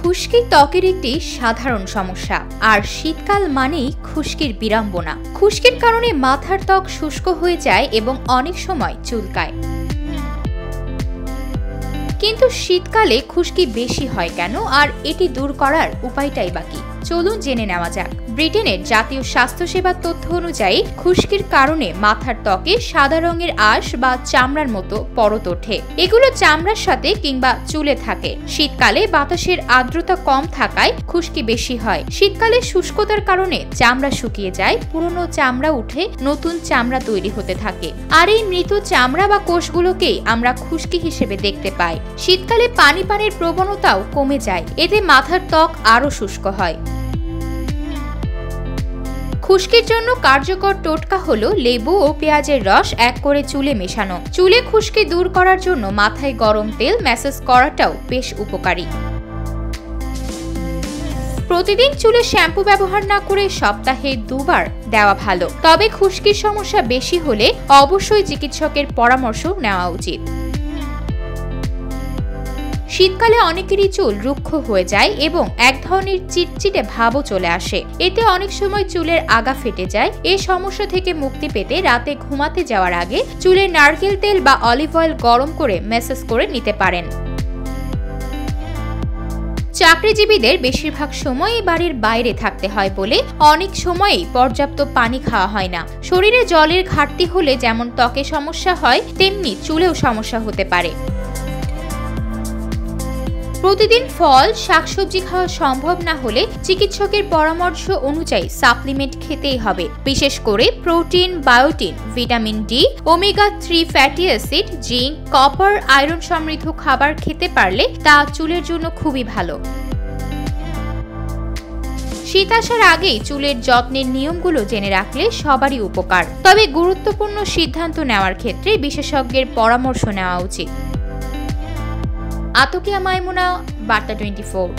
খুশকি ত্বকের একটি সাধারণ সমস্যা, আর শীতকাল মানেই খুশকির বিড়ম্বনা। খুশকির কারণে মাথার ত্বক শুষ্ক হয়ে যায় এবং অনেক সময় চুলকায়। কিন্তু শীতকালে খুশকি বেশি হয় কেন, আর এটি দূর করার উপায়টাই বাকি? চলুন জেনে নেওয়া যাক। ব্রিটেনের জাতীয় স্বাস্থ্যসেবা তথ্য অনুযায়ী খুশকির কারণে মাথার ত্বকে সাদা রঙের আঁশ বা চামড়ার মতো পরত ওঠে। এগুলো চামড়ার সাথে কিংবা চুলে থাকে। শীতকালে বাতাসের আর্দ্রতা কম থাকায় খুশকি বেশি হয়। শীতকালে শুষ্কতার কারণে চামড়া শুকিয়ে যায়, পুরনো চামড়া উঠে নতুন চামড়া তৈরি হতে থাকে। আর এই মৃত চামড়া বা কোষগুলোকেই আমরা খুশকি হিসেবে দেখতে পাই। শীতকালে পানির প্রবণতাও কমে যায়, এতে মাথার ত্বক আরো শুষ্ক হয়। খুশকির জন্য কার্যকর টোটকা হলো লেবু ও পেঁয়াজের রস এক করে চুলে মেশানো। চুলে খুশকি দূর করার জন্য মাথায় গরম তেল ম্যাসাজ করাটাও বেশ উপকারী। প্রতিদিন চুলে শ্যাম্পু ব্যবহার না করে সপ্তাহে 2 বার দেওয়া ভালো। তবে খুশকির সমস্যা বেশি হলে অবশ্যই চিকিৎসকের পরামর্শ নেওয়া উচিত। শীতকালে অনেকেরই চুল রুক্ষ হয়ে যায় এবং এক ধরনের চিটচিটে ভাবও চলে আসে। এতে অনেক সময় চুলের আগা ফেটে যায়। এই সমস্যা থেকে মুক্তি পেতে রাতে ঘুমাতে যাওয়ার আগে চুলে নারকেল তেল বা অলিভ অয়েল গরম করে ম্যাসাজ করে নিতে পারেন। চাকরিজীবীদের বেশিরভাগ সময়ই বাড়ির বাইরে থাকতে হয় বলে অনেক সময়ই পর্যাপ্ত পানি খাওয়া হয় না। শরীরে জলের ঘাটতি হলে যেমন ত্বকে সমস্যা হয়, তেমনি চুলেও সমস্যা হতে পারে। প্রতিদিন ফল শাকসবজি খাওয়া সম্ভব না হলে চিকিৎসকের পরামর্শ অনুযায়ী সাপ্লিমেন্ট খেতেই হবে। বিশেষ করে protein, বায়োটিন, vitamin D, omega 3 fatty acid, zinc, copper, iron সমৃদ্ধ খাবার খেতে পারলে তা চুলের জন্য খুবই ভালো। শীত আসার আগেই চুলের যত্নের নিয়মগুলো জেনে রাখলে সবারই উপকার। তবে গুরুত্বপূর্ণ সিদ্ধান্ত নেওয়ার ক্ষেত্রে বিশেষজ্ঞের পরামর্শ নেওয়া উচিত। আতকিয়া মাইমুনা, বার্তা 24।